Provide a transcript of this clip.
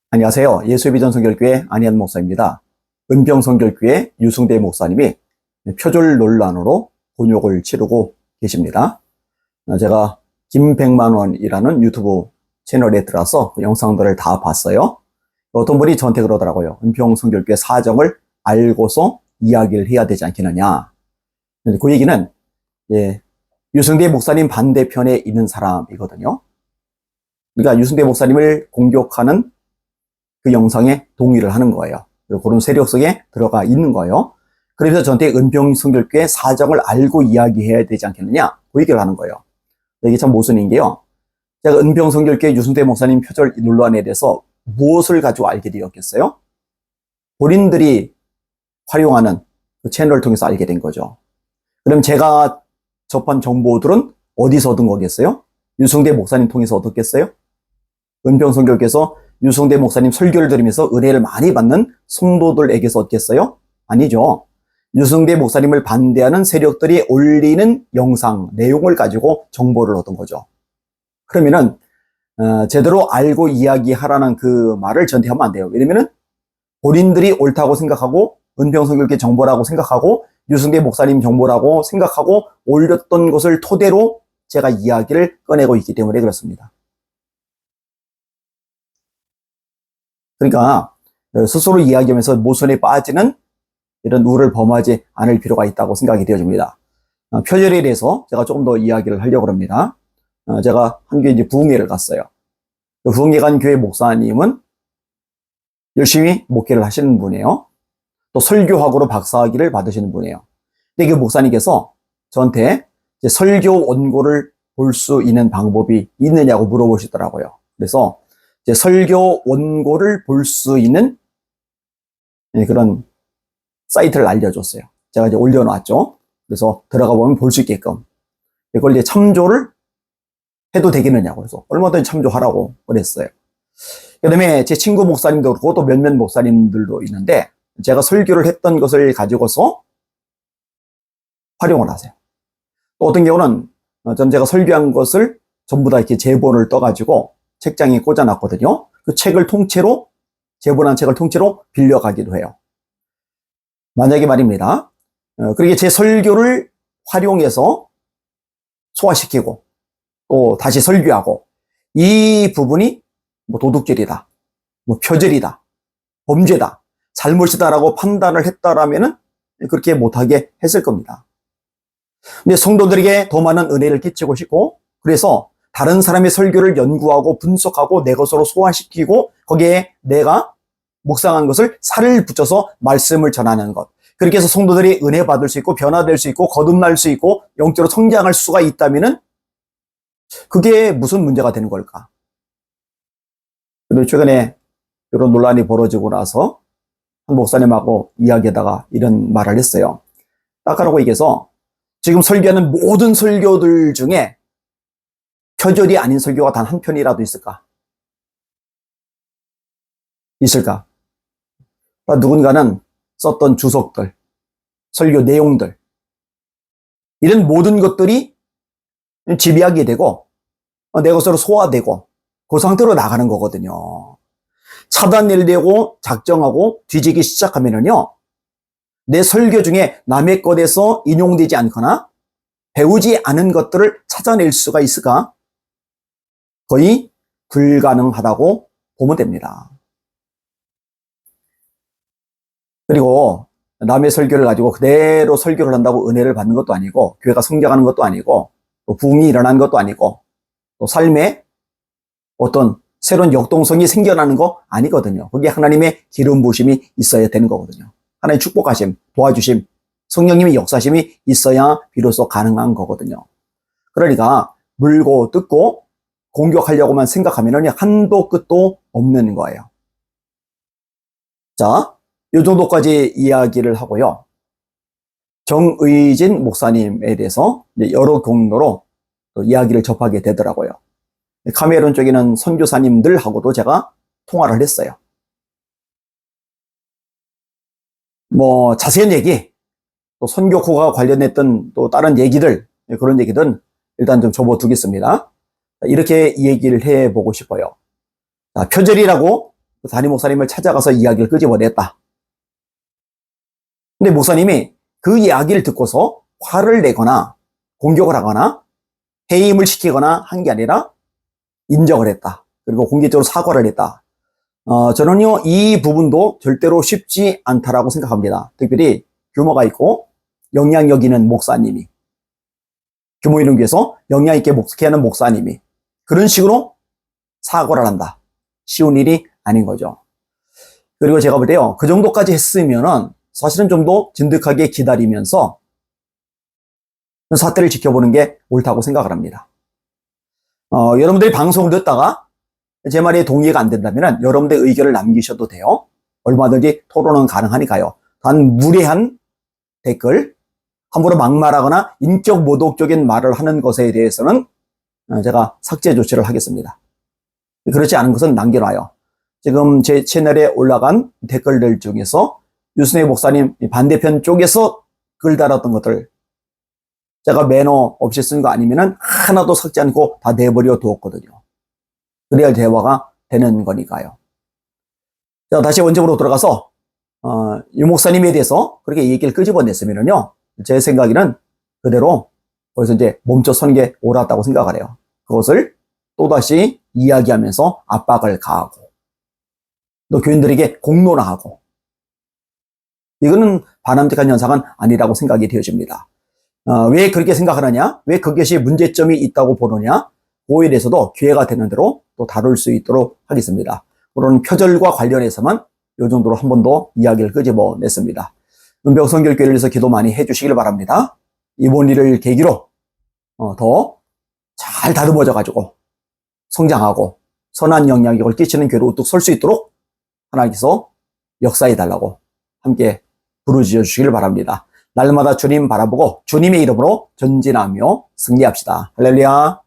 안녕하세요. 예수비전 선결교회 안희한 목사입니다. 은병선결교회 유승대 목사님이 표절 논란으로 곤욕을 치르고 계십니다. 제가 김백만원이라는 유튜브 채널에 들어서 그 영상들을 다 봤어요. 어떤 분이 저한테 그러더라고요. 은병선결교회 사정을 알고서 이야기를 해야 되지 않겠느냐. 그 얘기는 유승대 목사님 반대편에 있는 사람이거든요. 그러니까 유승대 목사님을 공격하는 그 영상에 동의를 하는 거예요. 그리고 그런 세력 속에 들어가 있는 거예요. 그래서 저한테 은병선결교회 사정을 알고 이야기해야 되지 않겠느냐, 그 얘기를 하는 거예요. 이게 참 모순인 게요. 제가 은병선결교회 유승대 목사님 표절 논란에 대해서 무엇을 가지고 알게 되었겠어요? 본인들이 활용하는 그 채널을 통해서 알게 된 거죠. 그럼 제가 접한 정보들은 어디서 얻은 거겠어요? 유승대 목사님 통해서 얻었겠어요? 은병선결교회에서 유승대 목사님 설교를 들으면서 은혜를 많이 받는 성도들에게서 얻겠어요? 아니죠. 유승대 목사님을 반대하는 세력들이 올리는 영상, 내용을 가지고 정보를 얻은 거죠. 그러면은 제대로 알고 이야기하라는 그 말을 저한테 하면 안 돼요. 왜냐면은 본인들이 옳다고 생각하고 은병선결교회 정보라고 생각하고 유승대 목사님 정보라고 생각하고 올렸던 것을 토대로 제가 이야기를 꺼내고 있기 때문에 그렇습니다. 그러니까 스스로 이야기하면서 모순에 빠지는 이런 우를 범하지 않을 필요가 있다고 생각이 되어집니다. 표절에 대해서 제가 조금 더 이야기를 하려고 합니다. 제가 한 교회 이제 부흥회를 갔어요. 그 부흥회 간 교회 목사님은 열심히 목회를 하시는 분이에요. 또 설교학으로 박사학위를 받으시는 분이에요. 근데 그 목사님께서 저한테 이제 설교 원고를 볼 수 있는 방법이 있느냐고 물어보시더라고요. 그래서 이제 설교 원고를 볼 수 있는 그런 사이트를 알려줬어요. 제가 이제 올려놨죠. 그래서 들어가 보면 볼 수 있게끔. 이걸 이제 참조를 해도 되겠느냐고. 그래서 얼마든지 참조하라고 그랬어요. 그 다음에 제 친구 목사님도 그렇고 또 몇몇 목사님들도 있는데 제가 설교를 했던 것을 가지고서 활용을 하세요. 또 어떤 경우는 전 제가 설교한 것을 전부 다 이렇게 제본을 떠가지고 책장에 꽂아놨거든요. 그 책을 통째로, 제본한 책을 통째로 빌려가기도 해요. 만약에 말입니다. 그렇게 제 설교를 활용해서 소화시키고 또 다시 설교하고 이 부분이 뭐 도둑질이다, 뭐 표절이다, 범죄다, 잘못이다라고 판단을 했다라면은 그렇게 못하게 했을 겁니다. 근데 성도들에게 더 많은 은혜를 끼치고 싶고 그래서 다른 사람의 설교를 연구하고 분석하고 내 것으로 소화시키고 거기에 내가 묵상한 것을 살을 붙여서 말씀을 전하는 것. 그렇게 해서 성도들이 은혜 받을 수 있고 변화될 수 있고 거듭날 수 있고 영적으로 성장할 수가 있다면은 그게 무슨 문제가 되는 걸까? 그리고 최근에 이런 논란이 벌어지고 나서 한 목사님하고 이야기하다가 이런 말을 했어요. 딱하라고 얘기해서 지금 설교하는 모든 설교들 중에 표절이 아닌 설교가 단 한 편이라도 있을까? 있을까? 누군가는 썼던 주석들, 설교 내용들, 이런 모든 것들이 지배하게 되고 내 것으로 소화되고 그 상태로 나가는 거거든요. 차단내려고 작정하고 뒤지기 시작하면은요, 내 설교 중에 남의 것에서 인용되지 않거나 배우지 않은 것들을 찾아낼 수가 있을까? 거의 불가능하다고 보면 됩니다. 그리고 남의 설교를 가지고 그대로 설교를 한다고 은혜를 받는 것도 아니고 교회가 성장하는 것도 아니고 또 부흥이 일어나는 것도 아니고 또 삶에 어떤 새로운 역동성이 생겨나는 거 아니거든요. 거기에 하나님의 기름 부으심이 있어야 되는 거거든요. 하나님의 축복하심, 도와주심, 성령님의 역사심이 있어야 비로소 가능한 거거든요. 그러니까 물고 뜯고 공격하려고만 생각하면 한도 끝도 없는 거예요. 자, 이 정도까지 이야기를 하고요. 정의진 목사님에 대해서 여러 경로로 이야기를 접하게 되더라고요. 카메룬 쪽에 있는 선교사님들하고도 제가 통화를 했어요. 뭐 자세한 얘기, 또 선교코가 관련했던 또 다른 얘기들, 그런 얘기들은 일단 좀 접어두겠습니다. 이렇게 얘기를 해보고 싶어요. 표절이라고 담임 목사님을 찾아가서 이야기를 끄집어냈다. 근데 목사님이 그 이야기를 듣고서 화를 내거나 공격을 하거나 해임을 시키거나 한 게 아니라 인정을 했다. 그리고 공개적으로 사과를 했다. 저는요, 이 부분도 절대로 쉽지 않다라고 생각합니다. 특별히 규모가 있고 영향력 있는 목사님이, 규모 있는 교회에서 영향 있게 목회하는 목사님이 그런 식으로 사과를 한다. 쉬운 일이 아닌 거죠. 그리고 제가 볼 때요, 그 정도까지 했으면은 사실은 좀 더 진득하게 기다리면서 사태를 지켜보는 게 옳다고 생각을 합니다. 여러분들이 방송을 듣다가 제 말에 동의가 안 된다면 여러분들의 의견을 남기셔도 돼요. 얼마든지 토론은 가능하니까요. 단 무례한 댓글, 함부로 막말하거나 인격 모독적인 말을 하는 것에 대해서는 제가 삭제 조치를 하겠습니다. 그렇지 않은 것은 남겨놔요. 지금 제 채널에 올라간 댓글들 중에서 유순회 목사님 반대편 쪽에서 글 달았던 것들 제가 매너 없이 쓴 거 아니면은 하나도 삭제 않고 다 내버려 두었거든요. 그래야 대화가 되는 거니까요. 자, 다시 원점으로 돌아가서 유 목사님에 대해서 그렇게 얘기를 끄집어냈으면은요, 제 생각에는 그대로 거기서 이제 멈춰서는 게 옳았다고 생각을 해요. 그것을 또다시 이야기하면서 압박을 가하고 또 교인들에게 공론화하고, 이거는 바람직한 현상은 아니라고 생각이 되어집니다. 왜 그렇게 생각하느냐? 왜 그것이 문제점이 있다고 보느냐? 그거에 대해서도 기회가 되는 대로 또 다룰 수 있도록 하겠습니다. 물론 표절과 관련해서만 이 정도로 한 번 더 이야기를 끄집어냈습니다. 은병성결교회를 위해서 기도 많이 해주시길 바랍니다. 이번 일을 계기로 더 잘 다듬어져가지고 성장하고 선한 영향력을 끼치는 교회로 우뚝 설 수 있도록 하나님께서 역사해달라고 함께 부르짖어 주시길 바랍니다. 날마다 주님 바라보고 주님의 이름으로 전진하며 승리합시다. 할렐루야.